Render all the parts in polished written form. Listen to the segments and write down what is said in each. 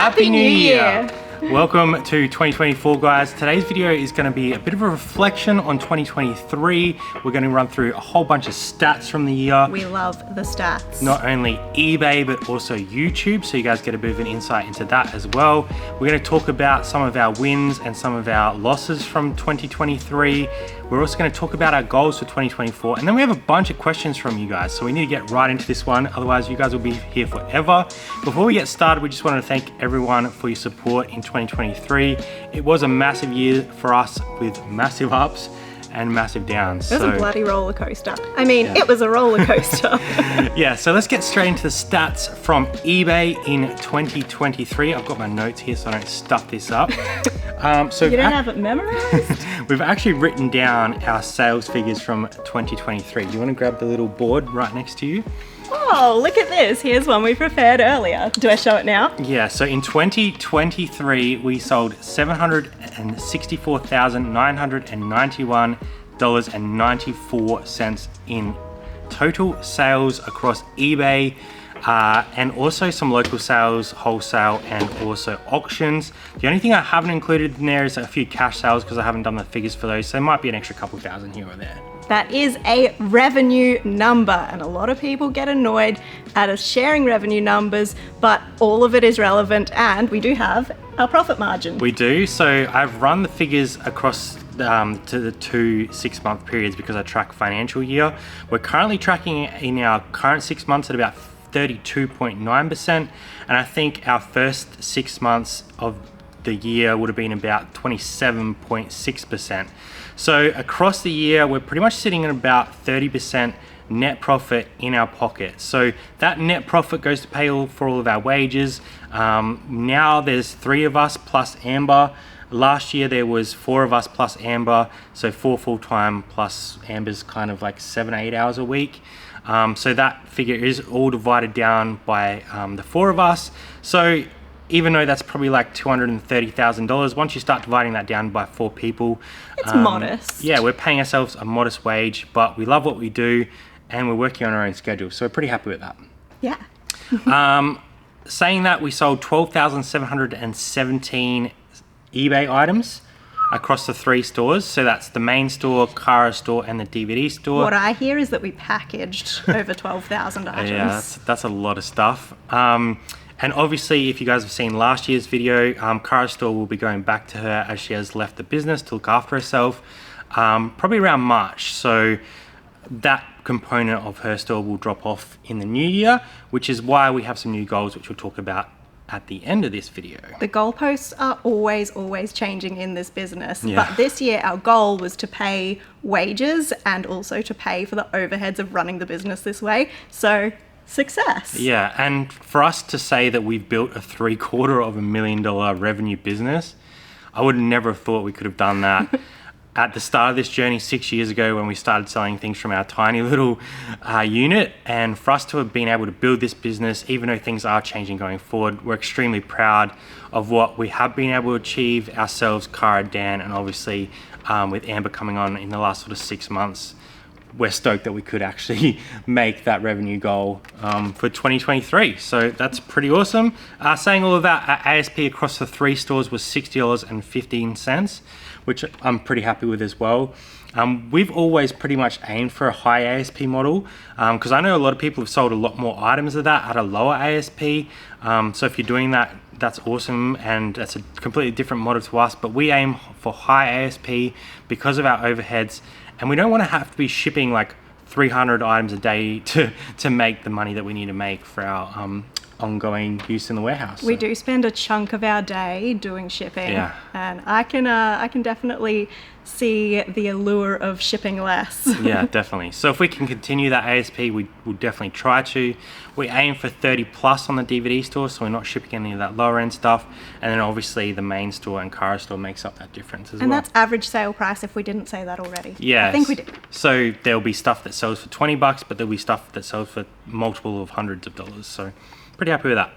Happy New Year! Welcome to 2024, guys. Today's video is going to be a bit of a reflection on 2023. We're going to run through a whole bunch of stats from the year. We love the stats. Not only eBay, but also YouTube, so you guys get a bit of an insight into that as well. We're going to talk about some of our wins and some of our losses from 2023. We're also going to talk about our goals for 2024, and then we have a bunch of questions from you guys, so we need to get right into this one, otherwise you guys will be here forever. Before we get started, we just want to thank everyone for your support in 2023. It was a massive year for us with massive ups and massive downs. It was a bloody roller coaster. I mean, It was a roller coaster. Yeah, so let's get straight into the stats from eBay in 2023. I've got my notes here so I don't stuff this up. So you don't have it memorized? We've actually written down our sales figures from 2023. Do you want to grab the little board right next to you? Oh, look at this. Here's one we prepared earlier. Do I show it now? Yeah, so in 2023, we sold $764,991.94 in total sales across eBay, and also some local sales, wholesale, and also auctions. The only thing I haven't included in there is a few cash sales because I haven't done the figures for those, so there might be an extra couple thousand here or there. That is a revenue number, and a lot of people get annoyed at us sharing revenue numbers, but all of it is relevant, and we do have our profit margin. We do. So I've run the figures across to the 2 6-month periods because I track financial year. We're currently tracking in our current 6 months at about 32.9%, and I think our first 6 months of the year would have been about 27.6%. So across the year, we're pretty much sitting at about 30% net profit in our pocket. So that net profit goes to pay for all of our wages. Now there's 3 of us plus Amber. Last year there was 4 of us plus Amber, so 4 full-time plus Amber's kind of like 7 or 8 hours a week. So that figure is all divided down by the 4 of us. So even though that's probably like $230,000, once you start dividing that down by 4 people, it's modest. Yeah, we're paying ourselves a modest wage, but we love what we do and we're working on our own schedule. So we're pretty happy with that. Yeah. Saying that, we sold 12,717 eBay items across the 3 stores. So that's the main store, Cara store, and the DVD store. What I hear is that we packaged over 12,000 items. Yeah, that's a lot of stuff. And obviously, if you guys have seen last year's video, Cara store will be going back to her as she has left the business to look after herself, probably around March. So that component of her store will drop off in the new year, which is why we have some new goals, which we'll talk about at the end of this video. The goalposts are always changing in this business. Yeah. But this year our goal was to pay wages and also to pay for the overheads of running the business this way. So success. Yeah, and for us to say that we've built a $750,000 revenue business, I would never have thought we could have done that. At the start of this journey 6 years ago when we started selling things from our tiny little unit, and for us to have been able to build this business, even though things are changing going forward, we're extremely proud of what we have been able to achieve ourselves, Cara, Dan, and obviously with Amber coming on in the last sort of 6 months. We're stoked that we could actually make that revenue goal for 2023. So that's pretty awesome. Saying all of that, our ASP across the 3 stores was $60.15, which I'm pretty happy with as well. We've always pretty much aimed for a high ASP model because I know a lot of people have sold a lot more items of that at a lower ASP. So if you're doing that, that's awesome, and that's a completely different model to us, but we aim for high ASP because of our overheads, and we don't want to have to be shipping like 300 items a day to make the money that we need to make for our ongoing use in the warehouse. We do spend a chunk of our day doing shipping, Yeah. and I can definitely see the allure of shipping less. Yeah, definitely. So if we can continue that ASP, we will definitely try to. We aim for 30 plus on the DVD store, so we're not shipping any of that lower end stuff. And then obviously the main store and Cara store makes up that difference as And well. that's average sale price if we didn't say that already. Yeah, I think we did. So there'll be stuff that sells for $20, but there'll be stuff that sells for multiple of hundreds of dollars. So pretty happy with that.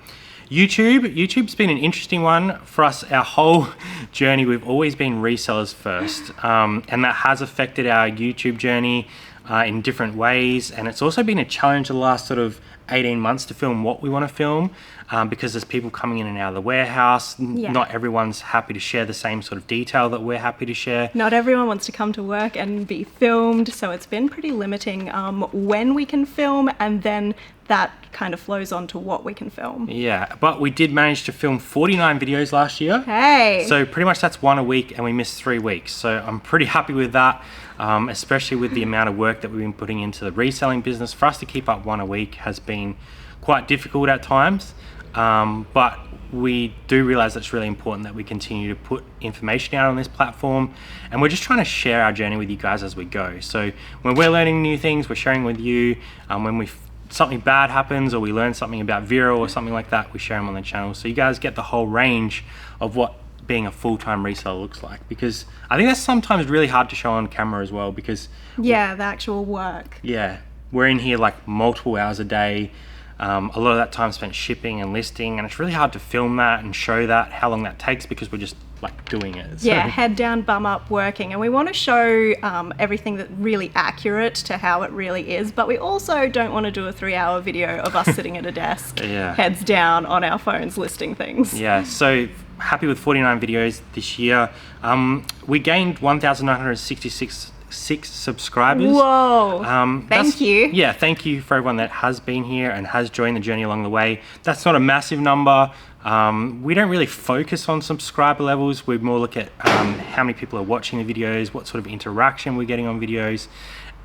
YouTube's been an interesting one for us. Our whole journey, we've always been resellers first, and that has affected our YouTube journey in different ways. And it's also been a challenge the last sort of 18 months to film what we want to film. because there's people coming in and out of the warehouse. Not everyone's happy to share the same sort of detail that we're happy to share. Not everyone wants to come to work and be filmed, so it's been pretty limiting when we can film, and then that kind of flows on to what we can film. Yeah, but we did manage to film 49 videos last year. Hey! So pretty much that's 1 a week, and we missed 3 weeks. So I'm pretty happy with that, especially with the amount of work that we've been putting into the reselling business. For us to keep up 1 a week has been quite difficult at times, but we do realize that it's really important that we continue to put information out on this platform, and we're just trying to share our journey with you guys as we go. So when we're learning new things, we're sharing with you. When something bad happens, or we learn something about Vero or something like that, we share them on the channel, so you guys get the whole range of what being a full-time reseller looks like, because I think that's sometimes really hard to show on camera as well, because the actual work. We're in here like multiple hours a day, a lot of that time spent shipping and listing, and it's really hard to film that and show that, how long that takes, because we're just like doing it. So. Head down, bum up, working, and we want to show everything that's really accurate to how it really is, but we also don't want to do a 3-hour video of us sitting at a desk, heads down on our phones listing things. So happy with 49 videos this year. We gained 1,966 subscribers. Whoa! Thank you. Yeah, thank you for everyone that has been here and has joined the journey along the way. That's not a massive number. We don't really focus on subscriber levels. We more look at how many people are watching the videos, what sort of interaction we're getting on videos,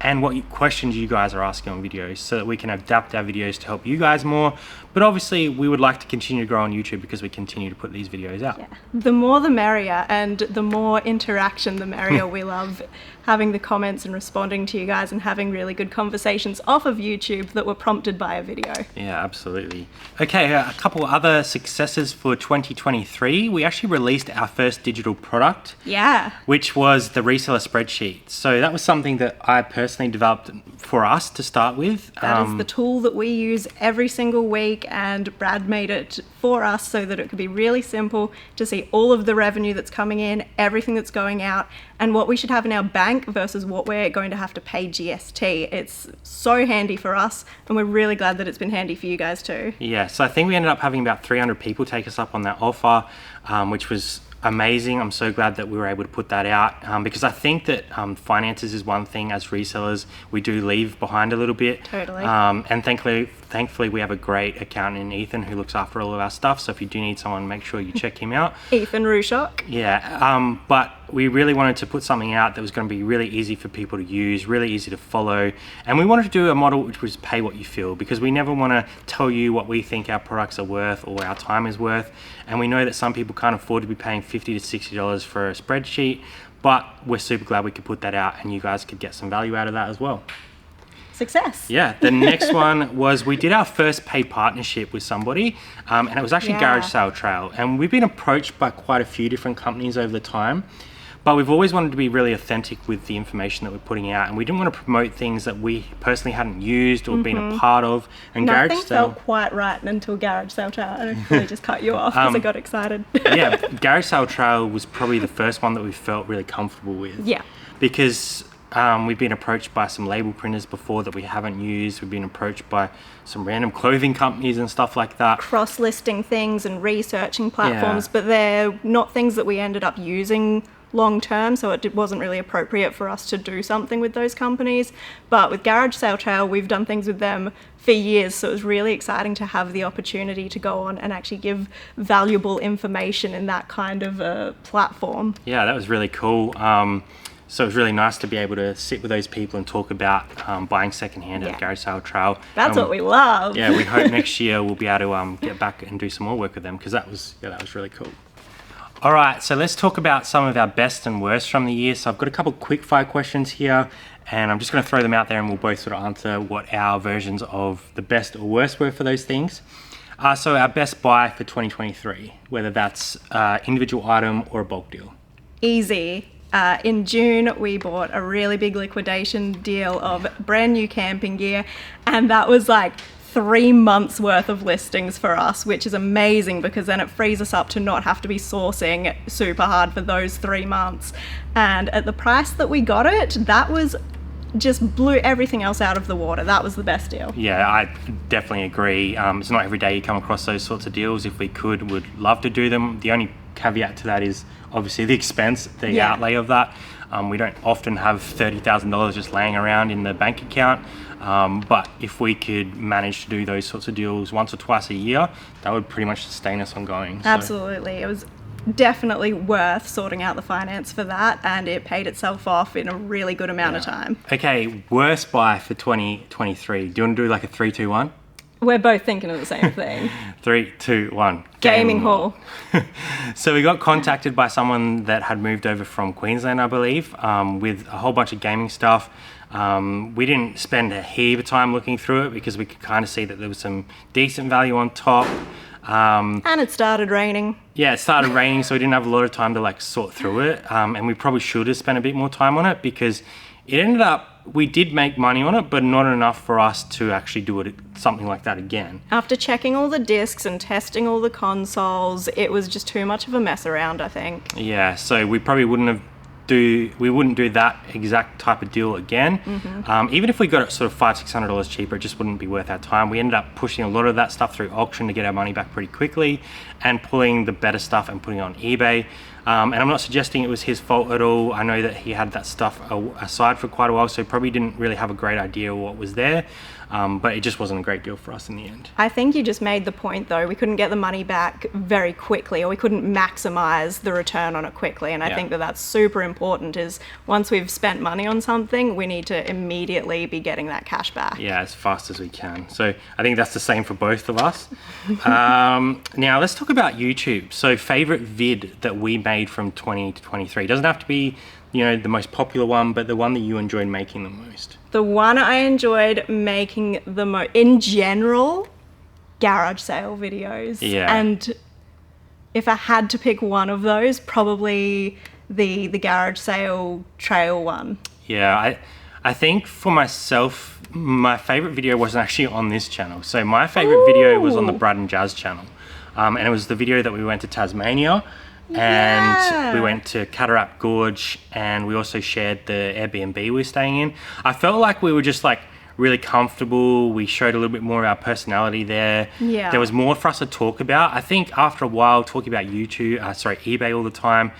and what questions you guys are asking on videos, so that we can adapt our videos to help you guys more. But obviously we would like to continue to grow on YouTube, because we continue to put these videos out. The more the merrier, and the more interaction the merrier. We love having the comments and responding to you guys and having really good conversations off of YouTube that were prompted by a video. Yeah, absolutely. Okay, a couple other successes for 2023. We actually released our first digital product, which was the reseller spreadsheet. So that was something that I personally developed for us to start with. That is the tool that we use every single week, and Brad made it for us so that it could be really simple to see all of the revenue that's coming in, everything that's going out, and what we should have in our bank versus what we're going to have to pay GST. It's so handy for us, and we're really glad that it's been handy for you guys too. Yeah, so I think we ended up having about 300 people take us up on that offer, which was amazing. I'm so glad that we were able to put that out, because I think that finances is one thing as resellers we do leave behind a little bit. Totally. And thankfully we have a great accountant in Ethan who looks after all of our stuff, so if you do need someone, make sure you check him out. Ethan Rushock. But we really wanted to put something out that was going to be really easy for people to use, really easy to follow, and we wanted to do a model which was pay what you feel, because we never want to tell you what we think our products are worth or our time is worth, and we know that some people can't afford to be paying $50 to $60 for a spreadsheet, but we're super glad we could put that out and you guys could get some value out of that as well. Success. Yeah, the next one was we did our first paid partnership with somebody, and it was actually Garage Sale Trail, and we've been approached by quite a few different companies over the time, but we've always wanted to be really authentic with the information that we're putting out, and we didn't want to promote things that we personally hadn't used or been a part of. And nothing felt quite right until Garage Sale Trail. I really just cut you off because I got excited. Garage Sale Trail was probably the first one that we felt really comfortable with. Yeah. Because we've been approached by some label printers before that we haven't used. We've been approached by some random clothing companies and stuff like that. Cross-listing things and researching platforms, but they're not things that we ended up using long term, so it wasn't really appropriate for us to do something with those companies. But with Garage Sale Trail, we've done things with them for years, so it was really exciting to have the opportunity to go on and actually give valuable information in that kind of a platform. Yeah, that was really cool. So it was really nice to be able to sit with those people and talk about buying secondhand at Garage Sale Trail. That's what we love. Yeah, we hope next year we'll be able to get back and do some more work with them, because that was really cool. All right, so let's talk about some of our best and worst from the year. So I've got a couple quick fire questions here, and I'm just going to throw them out there and we'll both sort of answer what our versions of the best or worst were for those things. So our best buy for 2023, whether that's individual item or a bulk deal. Easy. In June, we bought a really big liquidation deal of brand new camping gear, and that was like 3 months worth of listings for us, which is amazing because then it frees us up to not have to be sourcing super hard for those 3 months. And at the price that we got it, that was just blew everything else out of the water. That was the best deal. Yeah, I definitely agree. It's not every day you come across those sorts of deals. If we could, would love to do them. The only caveat to that is obviously the expense, the outlay of that. We don't often have $30,000 just laying around in the bank account. But if we could manage to do those sorts of deals once or twice a year, that would pretty much sustain us ongoing. So. Absolutely. It was definitely worth sorting out the finance for that, and it paid itself off in a really good amount of time. Okay, worst buy for 2023. Do you want to do like a 3, 2, 1? We're both thinking of the same thing. 3, 2, 1. Gaming hall. So we got contacted by someone that had moved over from Queensland, I believe, with a whole bunch of gaming stuff. We didn't spend a heap of time looking through it because we could kind of see that there was some decent value on top. And it started raining. Yeah, it started raining, so we didn't have a lot of time to like sort through it. And we probably should have spent a bit more time on it because it ended up, we did make money on it, but not enough for us to actually do it, something like that again. After checking all the discs and testing all the consoles, it was just too much of a mess around, I think. Yeah, so we probably wouldn't do that exact type of deal again. Even if we got it sort of $500-600 cheaper, it just wouldn't be worth our time. We ended up pushing a lot of that stuff through auction to get our money back pretty quickly, and pulling the better stuff and putting it on eBay. And I'm not suggesting it was his fault at all. I know that he had that stuff aside for quite a while, so he probably didn't really have a great idea of what was there. But it just wasn't a great deal for us in the end. I think you just made the point though, we couldn't get the money back very quickly, or we couldn't maximize the return on it quickly. And I think that that's super important, is once we've spent money on something, we need to immediately be getting that cash back. Yeah, as fast as we can. So I think that's the same for both of us. Now let's talk about YouTube. So favorite vid that we made from 2023. Doesn't have to be, you know, the most popular one, but the one that you enjoyed making the most. The one I enjoyed making the most, in general, garage sale videos. Yeah. And if I had to pick one of those, probably the garage sale trail one. Yeah, I think for myself, my favorite video wasn't actually on this channel. So my favorite video was on the Brad and Jazz channel. And it was the video that we went to Tasmania. And we went to Cataract Gorge, and we also shared the Airbnb we were staying in. I felt like we were just like really comfortable. We showed a little bit more of our personality there. Yeah. There was more for us to talk about. I think after a while talking about eBay all the time,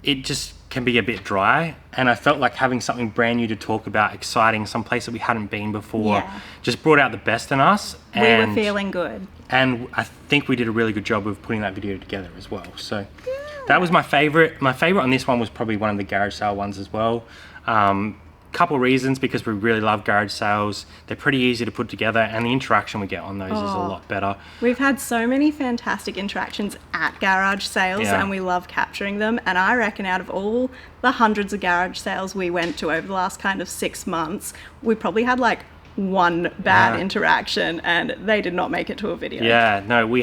it just can be a bit dry. And I felt like having something brand new to talk about, exciting, some place that we hadn't been before, just brought out the best in us. We were feeling good. And I think we did a really good job of putting that video together as well. So that was my favorite. My favorite on this one was probably one of the garage sale ones as well. Couple reasons, because we really love garage sales. They're pretty easy to put together, and the interaction we get on those is a lot better. We've had so many fantastic interactions at garage sales, and we love capturing them. And I reckon out of all the hundreds of garage sales we went to over the last kind of 6 months, we probably had like one bad interaction, and they did not make it to a video. Yeah, no, we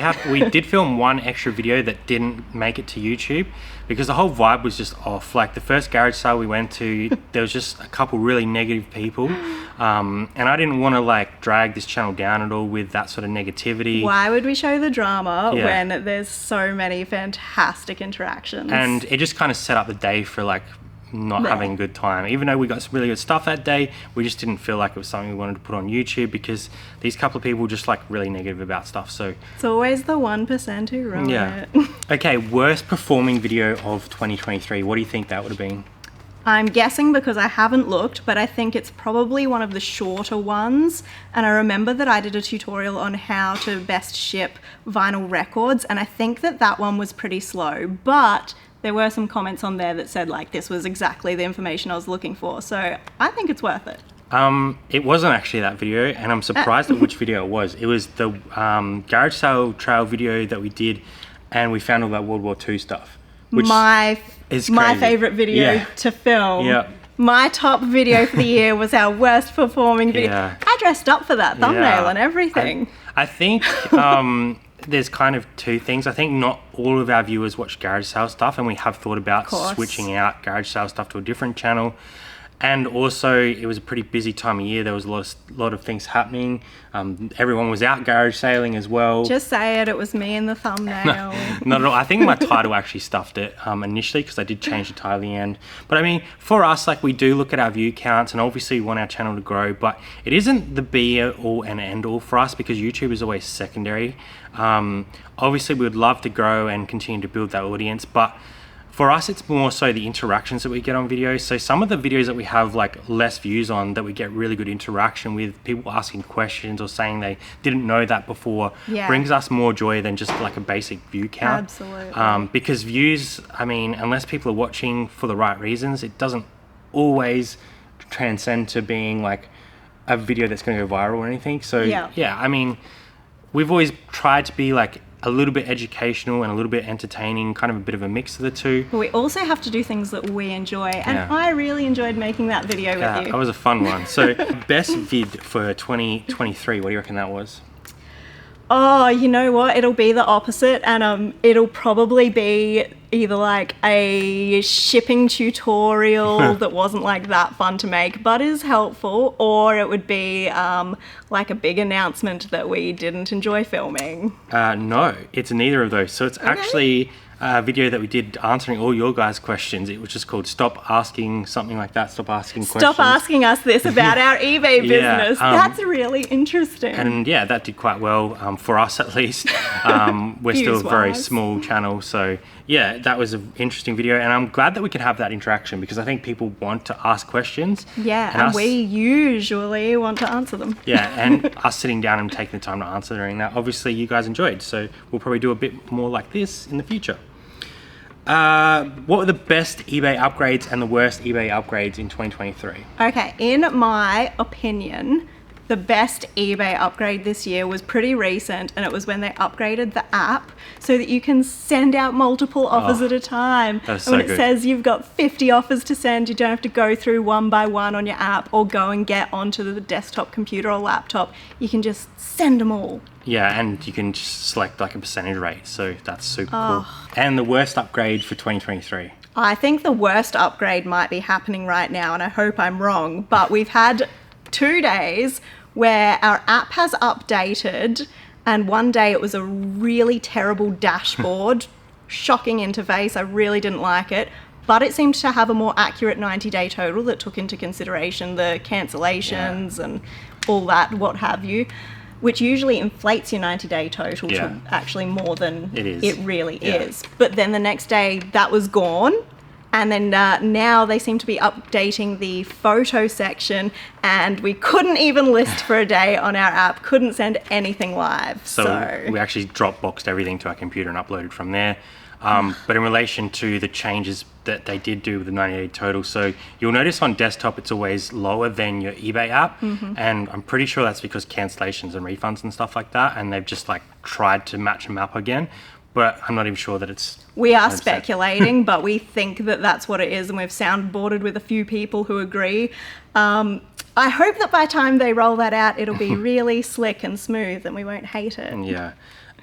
did film one extra video that didn't make it to YouTube because the whole vibe was just off. Like the first garage sale we went to, there was just a couple really negative people, and I didn't want to like drag this channel down at all with that sort of negativity. Why would we show the drama when there's so many fantastic interactions? And it just kind of set up the day for like not having a good time. Even though we got some really good stuff that day, we just didn't feel like it was something we wanted to put on YouTube because these couple of people were just like really negative about stuff. So it's always the 1% who ruin it. Okay, worst performing video of 2023. What do you think that would have been? I'm guessing because I haven't looked, but I think it's probably one of the shorter ones. And I remember that I did a tutorial on how to best ship vinyl records, and I think that one was pretty slow, but there were some comments on there that said like this was exactly the information I was looking for. So I think it's worth it. It wasn't actually that video, and I'm surprised at which video it was. It was the garage sale trail video that we did, and we found all that World War II stuff. Which my favorite video to film. Yeah. My top video for the year was our worst performing video. I dressed up for that thumbnail and everything. I think there's kind of two things. I think not all of our viewers watch garage sale stuff, and we have thought about switching out garage sale stuff to a different channel. And also, it was a pretty busy time of year. There was a lot of things happening. Everyone was out garage sailing as well. Just say it. It was me in the thumbnail. Not at all. I think my title actually stuffed it initially because I did change the title at the end. But I mean, for us, like, we do look at our view counts and obviously we want our channel to grow, but it isn't the be all and end all for us because YouTube is always secondary. Obviously, we would love to grow and continue to build that audience, but for us, it's more so the interactions that we get on videos. So some of the videos that we have like less views on that we get really good interaction with, people asking questions or saying they didn't know that before, brings us more joy than just like a basic view count. Absolutely. Because views, I mean, unless people are watching for the right reasons, it doesn't always transcend to being like a video that's going to go viral or anything. So yeah, I mean, we've always tried to be like a little bit educational and a little bit entertaining, kind of a bit of a mix of the two. But we also have to do things that we enjoy, and I really enjoyed making that video with you. That was a fun one. So best vid for 2023, what do you reckon that was? Oh, you know what? It'll be the opposite, and it'll probably be either like a shipping tutorial that wasn't like that fun to make but is helpful, or it would be like a big announcement that we didn't enjoy filming. No, it's neither of those. So it's actually a video that we did answering all your guys' questions. It was just called Stop Asking Something Like That. Stop Asking Questions. Stop asking us this about our eBay business. That's really interesting. And yeah, that did quite well for us at least. We're still a very small channel. So yeah, that was an interesting video. And I'm glad that we can have that interaction because I think people want to ask questions. Yeah, and we usually want to answer them. Yeah, and us sitting down and taking the time to answer during that, obviously you guys enjoyed. So we'll probably do a bit more like this in the future. What were the best eBay upgrades and the worst eBay upgrades in 2023? Okay, in my opinion, the best eBay upgrade this year was pretty recent, and it was when they upgraded the app so that you can send out multiple offers at a time. That's and when so good. It says you've got 50 offers to send, you don't have to go through one by one on your app or go and get onto the desktop computer or laptop. You can just send them all. Yeah, and you can just select like a percentage rate, so that's super cool. And the worst upgrade for 2023? I think the worst upgrade might be happening right now, and I hope I'm wrong, but we've had 2 days where our app has updated, and one day it was a really terrible dashboard, shocking interface, I really didn't like it, but it seemed to have a more accurate 90-day total that took into consideration the cancellations and all that, what have you, which usually inflates your 90-day total to actually more than it really is. But then the next day that was gone, and then now they seem to be updating the photo section, and we couldn't even list for a day on our app, couldn't send anything live. So we actually Dropboxed everything to our computer and uploaded from there. But in relation to the changes that they did do with the 90-day total, so you'll notice on desktop it's always lower than your eBay app, and I'm pretty sure that's because cancellations and refunds and stuff like that, and they've just like tried to match them up again, but I'm not even sure that it's... We are speculating, but we think that that's what it is, and we've soundboarded with a few people who agree. I hope that by the time they roll that out, it'll be really slick and smooth and we won't hate it.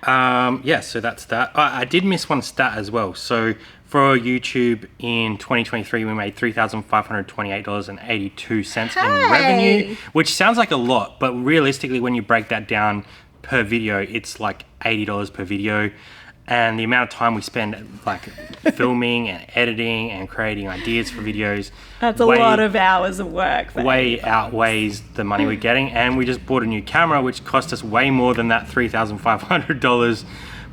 Yeah, so that's that. I did miss one stat as well. So for YouTube in 2023, we made $3,528.82 in revenue, which sounds like a lot, but realistically, when you break that down per video, it's like $80 per video. And the amount of time we spend like filming and editing and creating ideas for videos, that's a lot of hours of work. Way outweighs the money we're getting. And we just bought a new camera, which cost us way more than that $3,500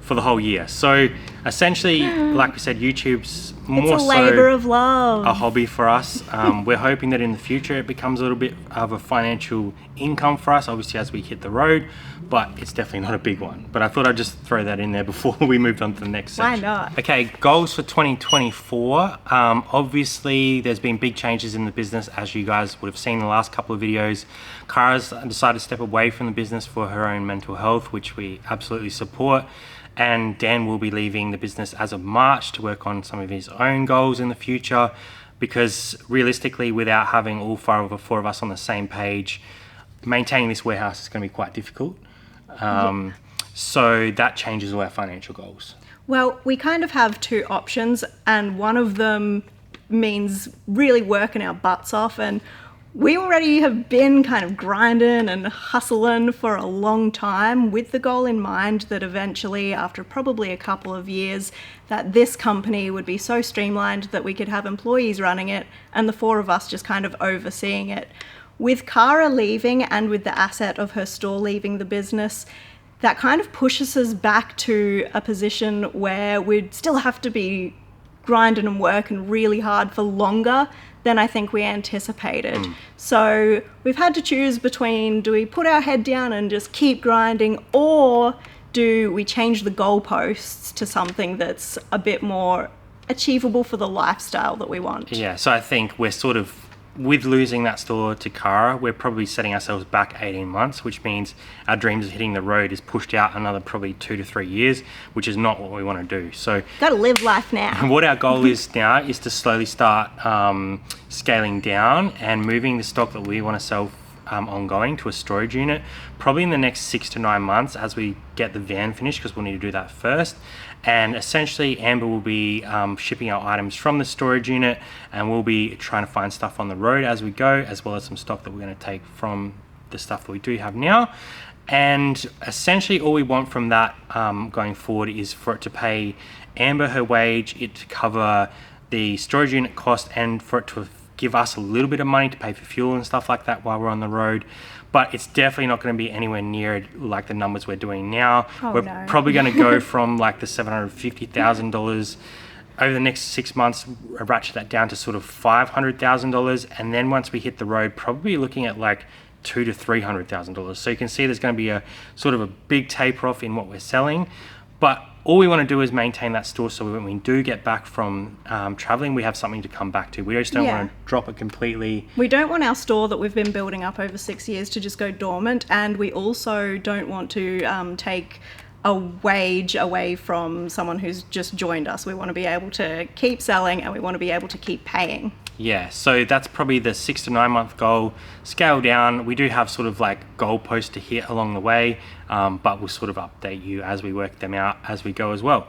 for the whole year. So essentially, like we said, YouTube's more so labor of love, a hobby for us. We're hoping that in the future it becomes a little bit of a financial income for us, obviously as we hit the road, but it's definitely not a big one. But I thought I'd just throw that in there before we moved on to the next section. Why not? Okay, goals for 2024. Obviously there's been big changes in the business, as you guys would have seen in the last couple of videos. Kara's decided to step away from the business for her own mental health, which we absolutely support. And Dan will be leaving the business as of March to work on some of his own goals in the future, because realistically, without having all four of us on the same page, maintaining this warehouse is going to be quite difficult. So that changes all our financial goals. Well, we kind of have two options, and one of them means really working our butts off, and we already have been kind of grinding and hustling for a long time with the goal in mind that eventually, after probably a couple of years, that this company would be so streamlined that we could have employees running it and the four of us just kind of overseeing it. With Cara leaving and with the asset of her store leaving the business, that kind of pushes us back to a position where we'd still have to be grinding and working really hard for longer than I think we anticipated. So we've had to choose between, do we put our head down and just keep grinding, or do we change the goalposts to something that's a bit more achievable for the lifestyle that we want? Yeah, so I think we're sort of, with losing that store to Cara, we're probably setting ourselves back 18 months, which means our dreams of hitting the road is pushed out another probably 2 to 3 years, which is not what we want to do. So gotta live life now. What our goal is now is to slowly start scaling down and moving the stock that we want to sell ongoing to a storage unit, probably in the next 6 to 9 months as we get the van finished, because we'll need to do that first. And essentially Amber will be shipping our items from the storage unit, and we'll be trying to find stuff on the road as we go, as well as some stock that we're going to take from the stuff that we do have now. And essentially all we want from that going forward is for it to pay Amber her wage, it to cover the storage unit cost, and for it to give us a little bit of money to pay for fuel and stuff like that while we're on the road. But it's definitely not going to be anywhere near like the numbers we're doing now. We're probably going to go from like the $750,000 over the next 6 months, ratchet that down to sort of $500,000. And then once we hit the road, probably looking at like $200,000 to $300,000. So you can see there's going to be a sort of a big taper off in what we're selling. But all we want to do is maintain that store, so when we do get back from traveling, we have something to come back to. We just don't want to drop it completely. We don't want our store that we've been building up over 6 years to just go dormant, and we also don't want to take a wage away from someone who's just joined us. We want to be able to keep selling, and we want to be able to keep paying. Yeah, so that's probably the 6 to 9 month goal. Scale down. We do have sort of like goalposts to hit along the way, but we'll sort of update you as we work them out as we go as well.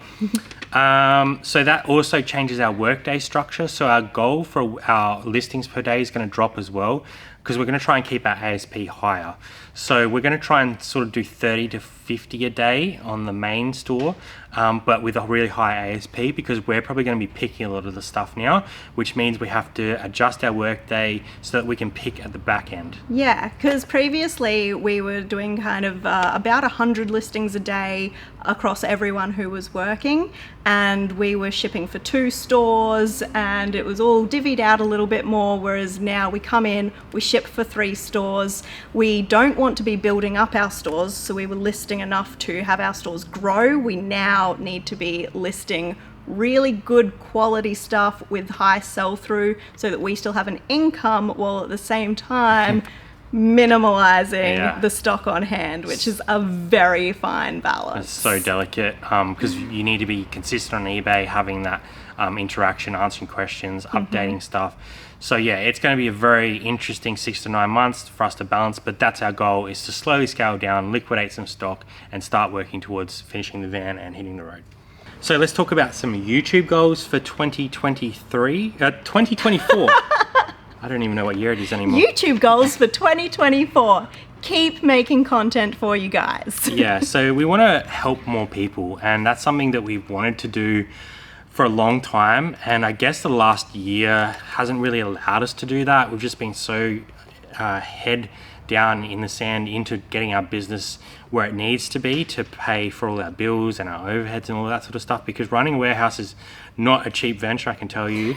So that also changes our workday structure. So our goal for our listings per day is going to drop as well, because we're going to try and keep our ASP higher. So we're going to try and sort of do 30 to 50 a day on the main store, but with a really high ASP, because we're probably going to be picking a lot of the stuff now, which means we have to adjust our workday so that we can pick at the back end. Yeah, because previously we were doing kind of about 100 listings a day across everyone who was working, and we were shipping for 2 stores, and it was all divvied out a little bit more, whereas now we come in, we ship for 3 stores. We don't want to be building up our stores, so we were listing enough to have our stores grow. We now need to be listing really good quality stuff with high sell-through so that we still have an income, while at the same time minimalizing the stock on hand, which is a very fine balance. It's so delicate, because you need to be consistent on eBay, having that interaction, answering questions, updating stuff. So yeah, it's going to be a very interesting 6 to 9 months for us to balance, but that's our goal, is to slowly scale down, liquidate some stock, and start working towards finishing the van and hitting the road. So let's talk about some YouTube goals for 2024. I don't even know what year it is anymore. YouTube goals for 2024. Keep making content for you guys. Yeah, so we want to help more people, and that's something that we've wanted to do for a long time, and I guess the last year hasn't really allowed us to do that. We've just been so head down in the sand into getting our business where it needs to be to pay for all our bills and our overheads and all that sort of stuff, because running a warehouse is not a cheap venture, I can tell you.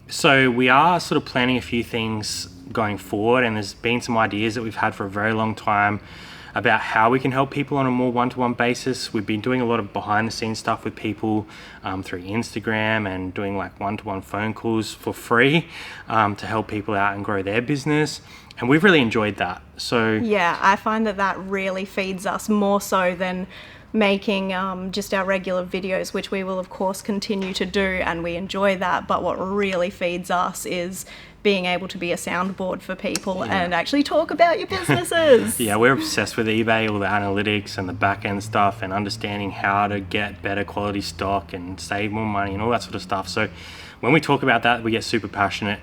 So we are sort of planning a few things going forward, and there's been some ideas that we've had for a very long time about how we can help people on a more one-to-one basis. We've been doing a lot of behind-the-scenes stuff with people through Instagram, and doing like one-to-one phone calls for free to help people out and grow their business. And we've really enjoyed that. So yeah, I find that really feeds us more so than making just our regular videos, which we will of course continue to do, and we enjoy that. But what really feeds us is being able to be a soundboard for people and actually talk about your businesses. Yeah, we're obsessed with eBay, all the analytics and the back end stuff, and understanding how to get better quality stock and save more money and all that sort of stuff. So when we talk about that, we get super passionate.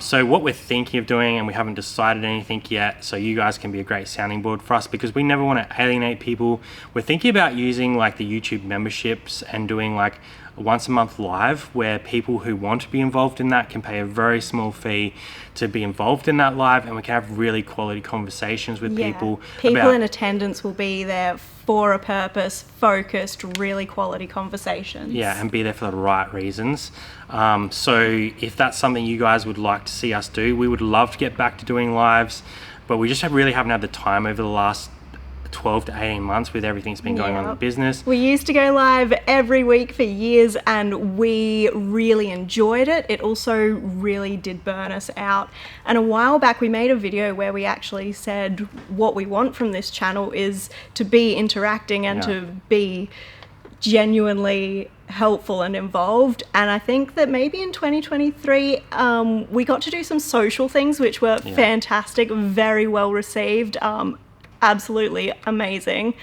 So what we're thinking of doing, and we haven't decided anything yet, so you guys can be a great sounding board for us, because we never want to alienate people. We're thinking about using like the YouTube memberships and doing like a once a month live, where people who want to be involved in that can pay a very small fee to be involved in that live, and we can have really quality conversations with people. People in attendance will be there for a purpose, focused, really quality conversations. Yeah, and be there for the right reasons. So if that's something you guys would like to see us do, we would love to get back to doing lives, but we just really haven't had the time over the last 12 to 18 months with everything that's been going on in the business. We used to go live every week for years, and we really enjoyed it. It also really did burn us out. And a while back we made a video where we actually said what we want from this channel is to be interacting and to be genuinely helpful and involved. And I think that maybe in 2023 we got to do some social things which were fantastic, very well received, absolutely amazing,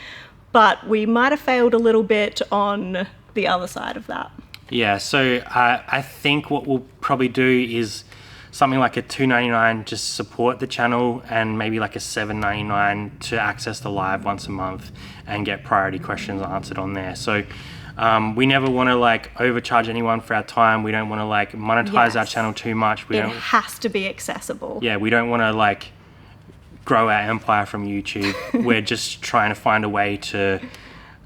but we might have failed a little bit on the other side of that. Yeah, so I think what we'll probably do is something like a $2.99 just support the channel, and maybe like a $7.99 to access the live once a month and get priority questions answered on there. So we never want to like overcharge anyone for our time. We don't want to like monetize our channel too much. It has to be accessible. Yeah, we don't want to like grow our empire from YouTube. We're just trying to find a way to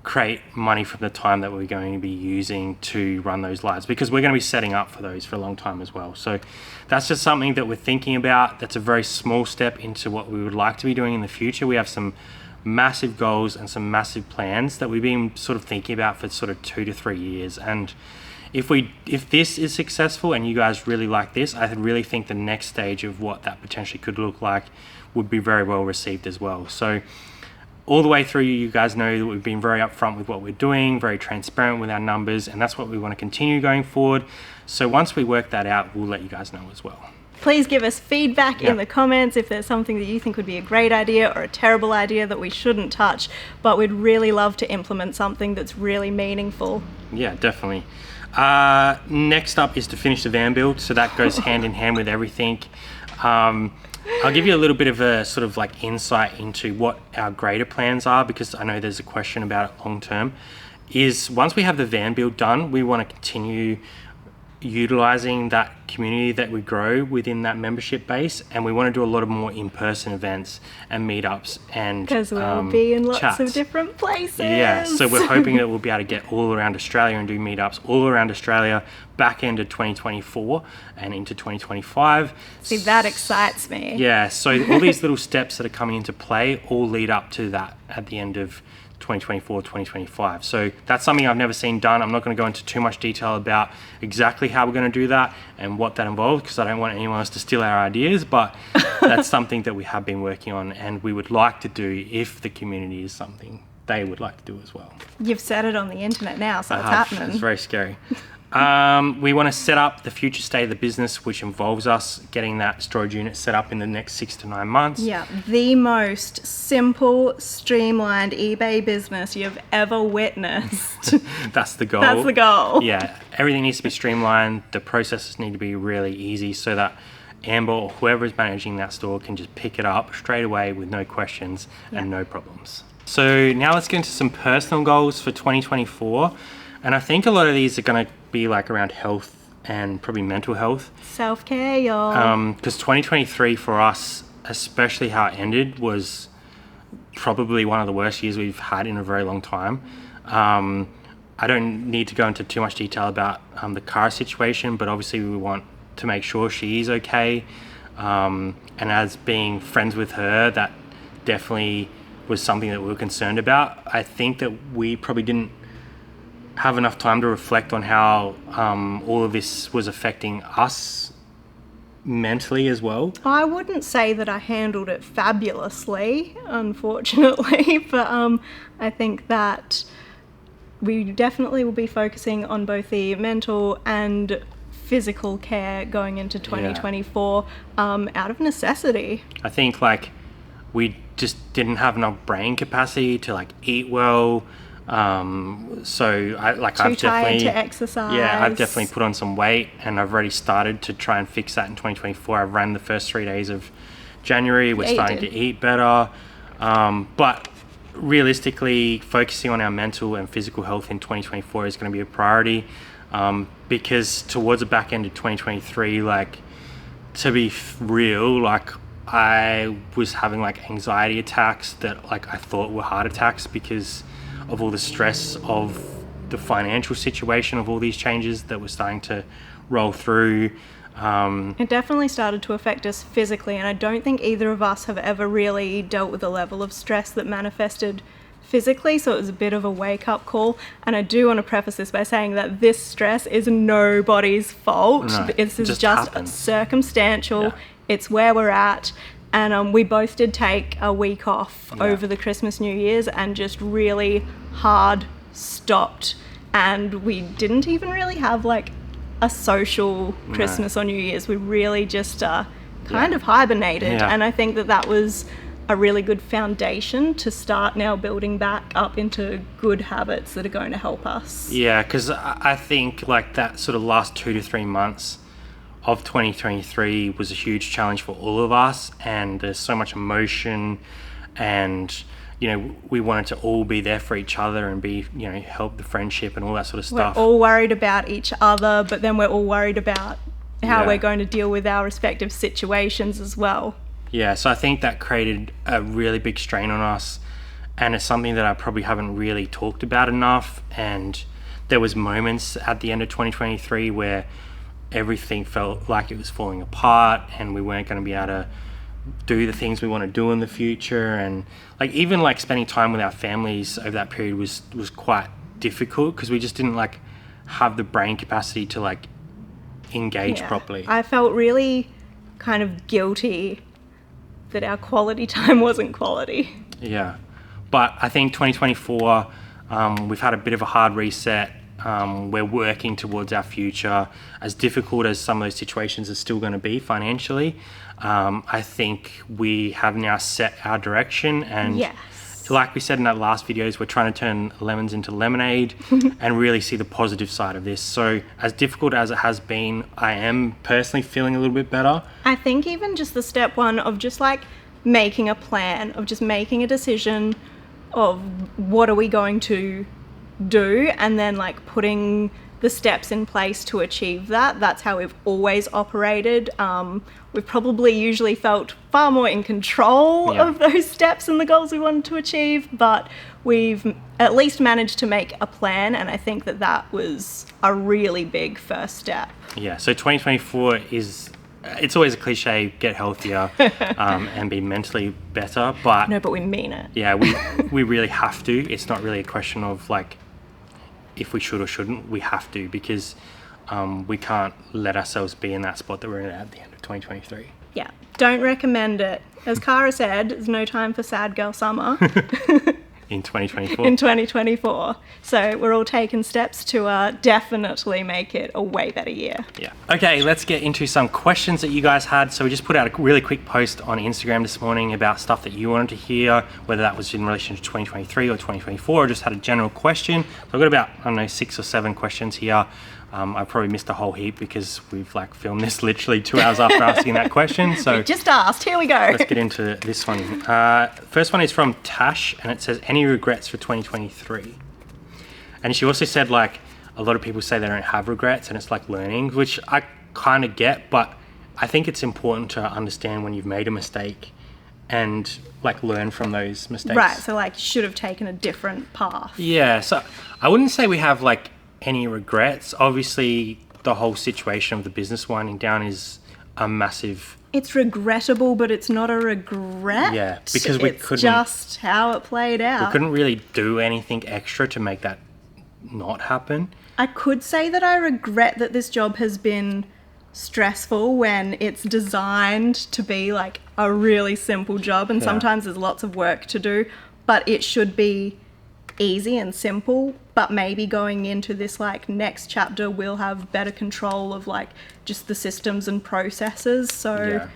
create money from the time that we're going to be using to run those lives, because we're going to be setting up for those for a long time as well. So that's just something that we're thinking about. That's a very small step into what we would like to be doing in the future. We have some massive goals and some massive plans that we've been sort of thinking about for sort of 2 to 3 years. And if this is successful and you guys really like this, I really think the next stage of what that potentially could look like would be very well received as well. So all the way through, you guys know that we've been very upfront with what we're doing, very transparent with our numbers, and that's what we want to continue going forward. So once we work that out, we'll let you guys know as well. Please give us feedback in the comments if there's something that you think would be a great idea or a terrible idea that we shouldn't touch, but we'd really love to implement something that's really meaningful. Yeah, definitely. Next up is to finish the van build, so that goes hand in hand with everything. I'll give you a little bit of a sort of like insight into what our greater plans are, because I know there's a question about it long term. Is once we have the van build done, we want to continue utilizing that community that we grow within that membership base, and we want to do a lot of more in-person events and meetups, and because we'll be in lots chats. Of different places. Yeah, so we're hoping that we'll be able to get all around Australia and do meetups all around Australia back end of 2024 and into 2025. See, that excites me. Yeah, so all these little steps that are coming into play all lead up to that at the end of 2024, 2025. So that's something I've never seen done. I'm not going to go into too much detail about exactly how we're going to do that and what that involves, because I don't want anyone else to steal our ideas, but that's something that we have been working on and we would like to do if the community is something they would like to do as well. You've said it on the internet now, so it's happening. It's very scary. We want to set up the future state of the business, which involves us getting that storage unit set up in the next 6 to 9 months. Yeah, the most simple, streamlined eBay business you've ever witnessed. That's the goal. That's the goal. Yeah, everything needs to be streamlined. The processes need to be really easy so that Amber or whoever is managing that store can just pick it up straight away with no questions and no problems. So now let's get into some personal goals for 2024. And I think a lot of these are going to be like around health and probably mental health. Self-care, y'all. Because 2023 for us, especially how it ended, was probably one of the worst years we've had in a very long time. I don't need to go into too much detail about the car situation, but obviously we want to make sure she's okay. And as being friends with her, that definitely was something that we were concerned about. I think that we probably didn't have enough time to reflect on how all of this was affecting us mentally as well? I wouldn't say that I handled it fabulously, unfortunately, but I think that we definitely will be focusing on both the mental and physical care going into 2024 out of necessity. I think like we just didn't have enough brain capacity to like eat well. So I've definitely to exercise. Yeah, I've definitely put on some weight, and I've already started to try and fix that in 2024. I've ran the first 3 days of January. We're starting to eat better. But realistically, focusing on our mental and physical health in 2024 is going to be a priority. Because towards the back end of 2023, like, to be real, like, I was having like anxiety attacks that like I thought were heart attacks because of all the stress of the financial situation of all these changes that were starting to roll through. It definitely started to affect us physically, and I don't think either of us have ever really dealt with a level of stress that manifested physically, so it was a bit of a wake-up call. And I do want to preface this by saying that this stress is nobody's fault. No, this is just happens. circumstantial. Yeah. It's where we're at. And we both did take a week off over the Christmas, New Year's, and just really hard stopped. And we didn't even really have like a social Christmas or New Year's. We really just kind of hibernated. Yeah. And I think that that was a really good foundation to start now building back up into good habits that are going to help us. Yeah, because I think like that sort of last 2 to 3 months of 2023 was a huge challenge for all of us, and there's so much emotion, and you know, we wanted to all be there for each other and be, you know, help the friendship and all that sort of stuff. We're all worried about each other, but then we're all worried about how we're going to deal with our respective situations as well. Yeah, so I think that created a really big strain on us, and it's something that I probably haven't really talked about enough. And there was moments at the end of 2023 where everything felt like it was falling apart, and we weren't going to be able to do the things we want to do in the future. And like even like spending time with our families over that period was quite difficult because we just didn't like have the brain capacity to like engage properly. I felt really kind of guilty that our quality time wasn't quality. Yeah, but I think 2024 we've had a bit of a hard reset. We're working towards our future. As difficult as some of those situations are still going to be financially, I think we have now set our direction, and like we said in that last videos, we're trying to turn lemons into lemonade and really see the positive side of this. So as difficult as it has been, I am personally feeling a little bit better. I think even just the step one of just like making a plan, of just making a decision of what are we going to do, and then like putting the steps in place to achieve that. That's how we've always operated. We've probably usually felt far more in control of those steps and the goals we wanted to achieve, but we've at least managed to make a plan, and I think that that was a really big first step. Yeah, so 2024 is, it's always a cliche, get healthier and be mentally better, but no, but we mean it. Yeah, we really have to. It's not really a question of like if we should or shouldn't. We have to, because we can't let ourselves be in that spot that we're in at the end of 2023. Yeah, don't recommend it. As Cara said, there's no time for sad girl summer. In 2024. In 2024. So we're all taking steps to definitely make it a way better year. Yeah. Okay, let's get into some questions that you guys had. So we just put out a really quick post on Instagram this morning about stuff that you wanted to hear, whether that was in relation to 2023 or 2024, or just had a general question. So I've got about, I don't know, 6 or 7 questions here. I probably missed a whole heap because we've like filmed this literally 2 hours after asking that question. So we just asked, here we go. Let's get into this one. First one is from Tash, and it says, any regrets for 2023? And she also said like, a lot of people say they don't have regrets and it's like learning, which I kind of get, but I think it's important to understand when you've made a mistake and like learn from those mistakes. Right, so like should have taken a different path. Yeah, so I wouldn't say we have like any regrets. Obviously the whole situation of the business winding down is a massive... It's regrettable, but it's not a regret. Yeah, because we couldn't... It's just how it played out. We couldn't really do anything extra to make that not happen. I could say that I regret that this job has been stressful when it's designed to be like a really simple job, and sometimes there's lots of work to do, but it should be easy and simple. But maybe going into this like next chapter, we'll have better control of like just the systems and processes. So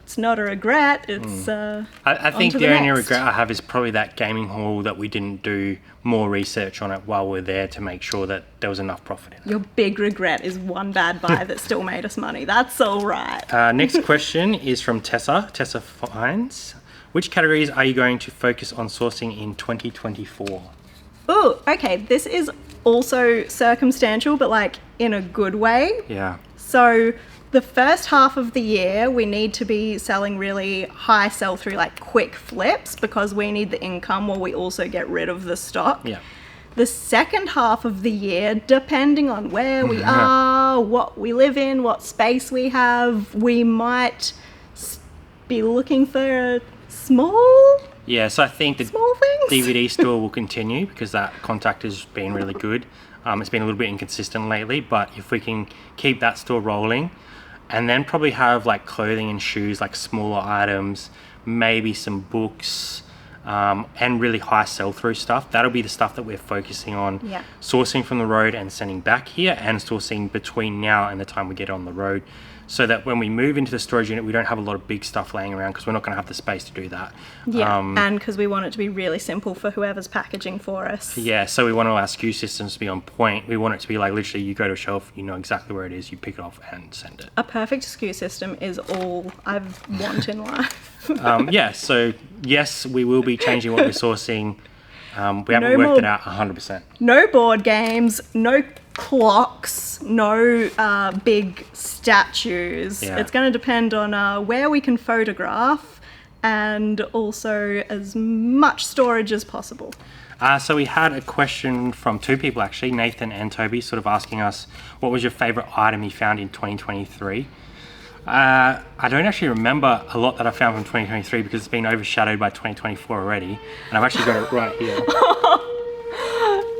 it's not a regret. It's I think the only regret I have is probably that gaming hall that we didn't do more research on it while we're there to make sure that there was enough profit in it. Your big regret is one bad buy that still made us money. That's all right. Next question is from Tessa. Tessa Fines. Which categories are you going to focus on sourcing in 2024? Oh, okay. This is also circumstantial, but like in a good way. Yeah. So the first half of the year, we need to be selling really high sell-through, like quick flips, because we need the income while we also get rid of the stock. Yeah. The second half of the year, depending on where we are, what we live in, what space we have, we might be looking for small... Yeah, so I think the small things. DVD store will continue because that contact has been really good. It's been a little bit inconsistent lately, but if we can keep that store rolling and then probably have like clothing and shoes, like smaller items, maybe some books, and really high sell-through stuff, that'll be the stuff that we're focusing on sourcing from the road and sending back here, and sourcing between now and the time we get on the road, so that when we move into the storage unit, we don't have a lot of big stuff laying around because we're not going to have the space to do that. Yeah, and because we want it to be really simple for whoever's packaging for us. Yeah, so we want all our SKU systems to be on point. We want it to be like literally you go to a shelf, you know exactly where it is, you pick it off and send it. A perfect SKU system is all I want in life. Yeah, so yes, we will be changing what we're sourcing. We haven't worked it out 100%. No board games, no clocks, no big statues. Yeah. It's going to depend on where we can photograph, and also as much storage as possible. So we had a question from two people actually, Nathan and Toby, sort of asking us what was your favourite item you found in 2023. I don't actually remember a lot that I found from 2023 because it's been overshadowed by 2024 already, and I've actually got it right here.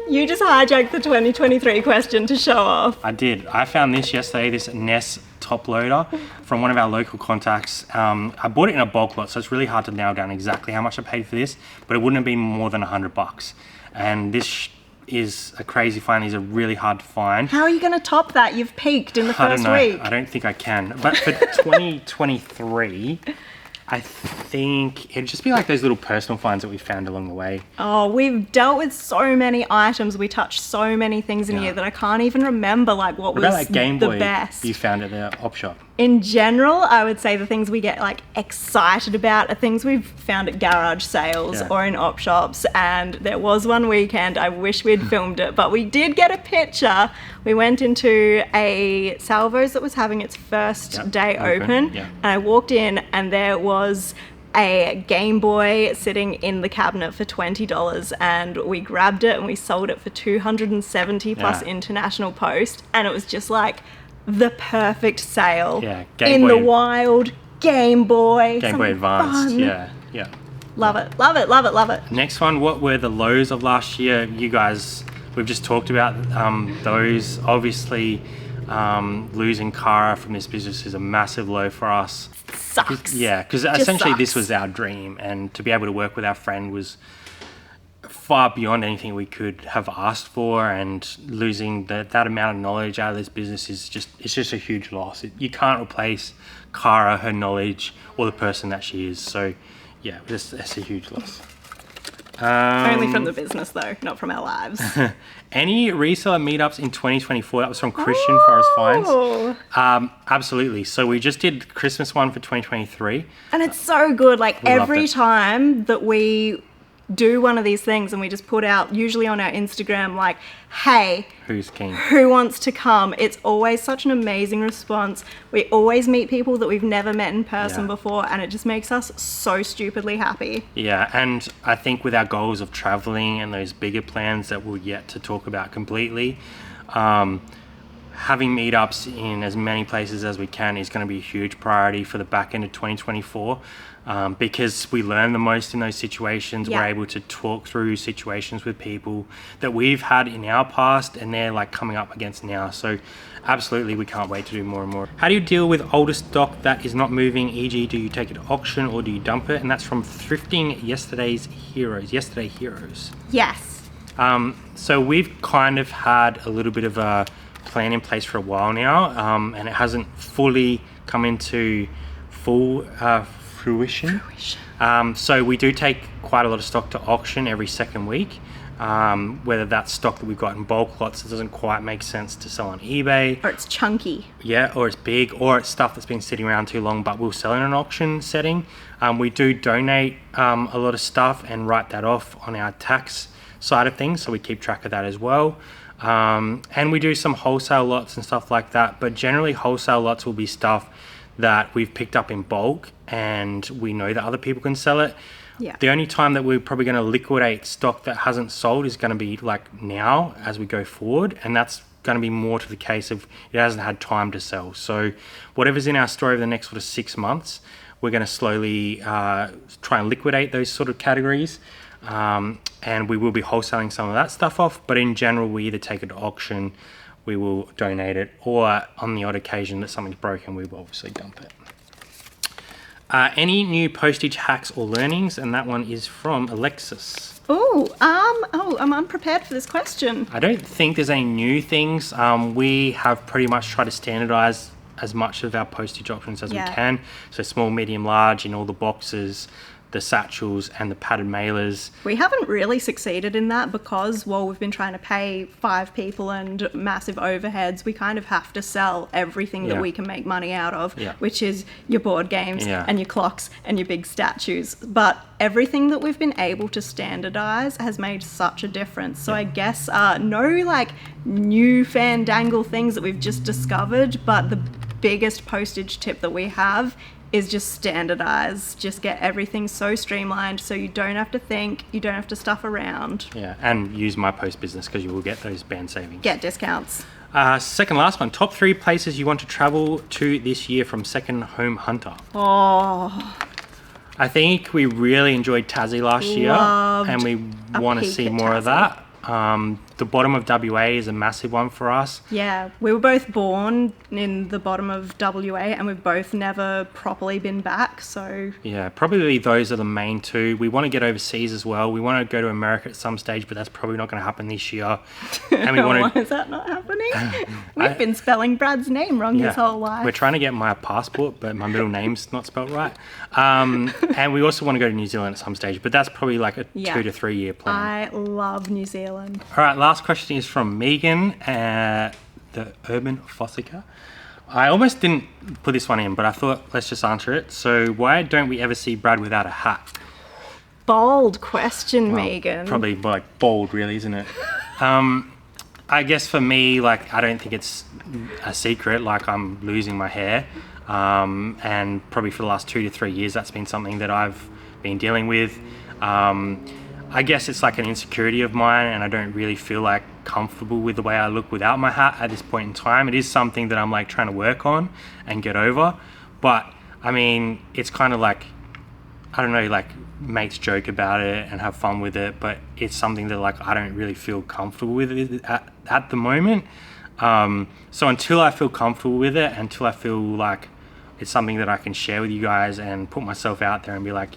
You just hijacked the 2023 question to show off. I did. I found this yesterday, this Ness top loader from one of our local contacts. I bought it in a bulk lot, so it's really hard to nail down exactly how much I paid for this, but it wouldn't have been more than $100. And this is a crazy find. These are really hard to find. How are you going to top that? You've peaked in the first week. I don't think I can. But for 2023... I think it'd just be like those little personal finds that we found along the way. Oh, we've dealt with so many items. We touched so many things in here that I can't even remember like what was that Game Boy the best. You found at the op shop? In general, I would say the things we get like excited about are things we've found at garage sales or in op shops. And there was one weekend, I wish we'd filmed it, but we did get a picture. We went into a Salvo's that was having its first day open. And I walked in and there was a Game Boy sitting in the cabinet for $20, and we grabbed it and we sold it for $270 plus international post, and it was just like the perfect sale. Game Boy, the wild Game Boy. Game Boy Advanced. Fun. Yeah. Love it, love it, love it, love it. Next one, what were the lows of last year? You guys, we've just talked about those. Obviously, losing Cara from this business is a massive low for us. Sucks. Yeah, because essentially this was our dream, and to be able to work with our friend was far beyond anything we could have asked for, and losing that amount of knowledge out of this business is just a huge loss. You can't replace Cara, her knowledge, or the person that she is. So yeah, it's a huge loss. Only from the business though, not from our lives. Any reseller meetups in 2024? That was from Christian Forest Finds. Absolutely. So we just did Christmas one for 2023. And it's so good. Like every time that we do one of these things and we just put out, usually on our Instagram, like, hey, who's keen? Who wants to come? It's always such an amazing response. We always meet people that we've never met in person before, and it just makes us so stupidly happy. Yeah, and I think with our goals of traveling and those bigger plans that we're yet to talk about completely, having meetups in as many places as we can is going to be a huge priority for the back end of 2024, because we learn the most in those situations. Yeah. We're able to talk through situations with people that we've had in our past and they're like coming up against now. So absolutely, we can't wait to do more and more. How do you deal with older stock that is not moving? E.g., do you take it to auction or do you dump it? And that's from Thrifting Yesterday Heroes. Yes. So we've kind of had a little bit of a plan in place for a while now, and it hasn't fully come into full fruition. So we do take quite a lot of stock to auction every second week. Whether that's stock that we've got in bulk lots that doesn't quite make sense to sell on eBay. Or it's chunky. Yeah, or it's big, or it's stuff that's been sitting around too long, but we'll sell in an auction setting. We do donate a lot of stuff and write that off on our tax side of things, so we keep track of that as well. And we do some wholesale lots and stuff like that, but generally wholesale lots will be stuff that we've picked up in bulk and we know that other people can sell it. Yeah. The only time that we're probably going to liquidate stock that hasn't sold is going to be like now as we go forward, and that's going to be more to the case of it hasn't had time to sell. So whatever's in our store over the next sort of 6 months, we're going to slowly try and liquidate those sort of categories, and we will be wholesaling some of that stuff off, but in general we either take it to auction, we will donate it, or on the odd occasion that something's broken, we will obviously dump it. Any new postage hacks or learnings? And that one is from Alexis. I'm unprepared for this question. I don't think there's any new things. We have pretty much tried to standardize as much of our postage options as we can. So small, medium, large in all the boxes, the satchels and the padded mailers. We haven't really succeeded in that because while we've been trying to pay 5 people and massive overheads, we kind of have to sell everything that we can make money out of, which is your board games and your clocks and your big statues. But everything that we've been able to standardize has made such a difference. So I guess no like new fandangle things that we've just discovered, but the biggest postage tip that we have is just standardize, just get everything so streamlined so you don't have to think, you don't have to stuff around. Yeah, and use My Post Business because you will get those band savings. Get discounts. Second last one, top 3 places you want to travel to this year from Second Home Hunter. Oh, I think we really enjoyed Tassie last year and we want to see more of that. The bottom of WA is a massive one for us. Yeah, we were both born in the bottom of WA and we've both never properly been back, so... Yeah, probably those are the main 2. We want to get overseas as well. We want to go to America at some stage, but that's probably not going to happen this year. And we want Why is that not happening? We've been spelling Brad's name wrong his whole life. We're trying to get my passport, but my middle name's not spelled right. And we also want to go to New Zealand at some stage, but that's probably like a 2 to 3 year plan. I love New Zealand. All right, last question is from Megan, the Urban Fossicker. I almost didn't put this one in, but I thought let's just answer it. So why don't we ever see Brad without a hat? Bold question, Megan. Probably like bold, really, isn't it? I guess for me, like, I don't think it's a secret, like I'm losing my hair. And probably for the last 2 to 3 years, that's been something that I've been dealing with. I guess it's like an insecurity of mine and I don't really feel like comfortable with the way I look without my hat at this point in time. It is something that I'm like trying to work on and get over. But I mean, it's kind of like, I don't know, like mates joke about it and have fun with it, but it's something that like I don't really feel comfortable with it at the moment. So until I feel comfortable with it, until I feel like it's something that I can share with you guys and put myself out there and be like,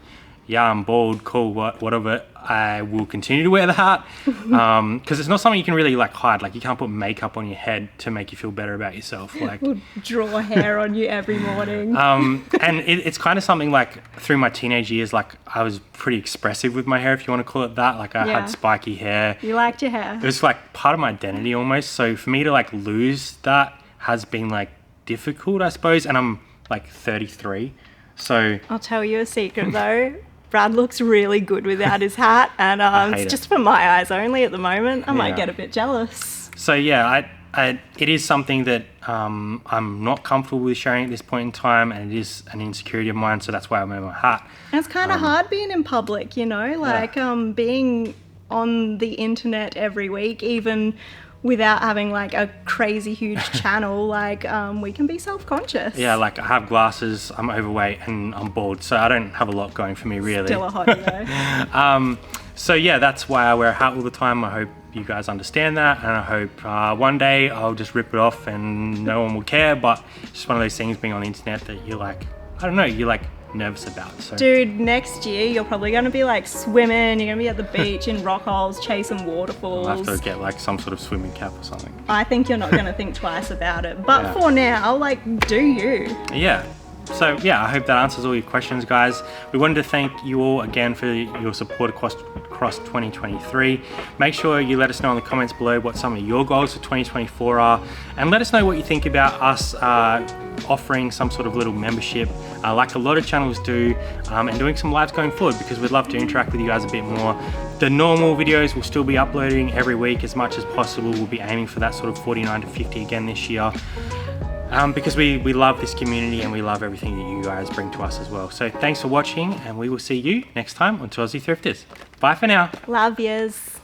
yeah, I'm bald, cool, whatever, I will continue to wear the hat. Because it's not something you can really like hide. Like you can't put makeup on your head to make you feel better about yourself. Like we'll draw hair on you every morning. And it's kind of something like through my teenage years, like I was pretty expressive with my hair, if you want to call it that. Like I had spiky hair. You liked your hair. It was like part of my identity almost. So for me to like lose that has been like difficult, I suppose. And I'm like 33. So I'll tell you a secret though. Brad looks really good without his hat, and it's just for my eyes only at the moment. I might get a bit jealous. So yeah, it is something that I'm not comfortable with sharing at this point in time, and it is an insecurity of mine, so that's why I wear my hat. And it's kind of hard being in public, you know, like being on the internet every week, even without having like a crazy huge channel, like we can be self-conscious. Yeah, like I have glasses, I'm overweight, and I'm bald, so I don't have a lot going for me really. Still a hottie though. So yeah, that's why I wear a hat all the time. I hope you guys understand that, and I hope one day I'll just rip it off and no one will care. But it's just one of those things being on the internet that you're like, I don't know, you're like nervous about. So dude, next year you're probably going to be like swimming, you're going to be at the beach in rock holes chasing waterfalls. I'll have to get like some sort of swimming cap or something. I think you're not going to think twice about it, but for now, like, do you. Yeah. So yeah, I hope that answers all your questions, guys. We wanted to thank you all again for your support across 2023. Make sure you let us know in the comments below what some of your goals for 2024 are, and let us know what you think about us offering some sort of little membership like a lot of channels do, and doing some lives going forward, because we'd love to interact with you guys a bit more. The normal videos will still be uploading every week as much as possible. We'll be aiming for that sort of 49 to 50 again this year. Because we love this community and we love everything that you guys bring to us as well. So thanks for watching, and we will see you next time on Aussie Thrifters. Bye for now. Love yous.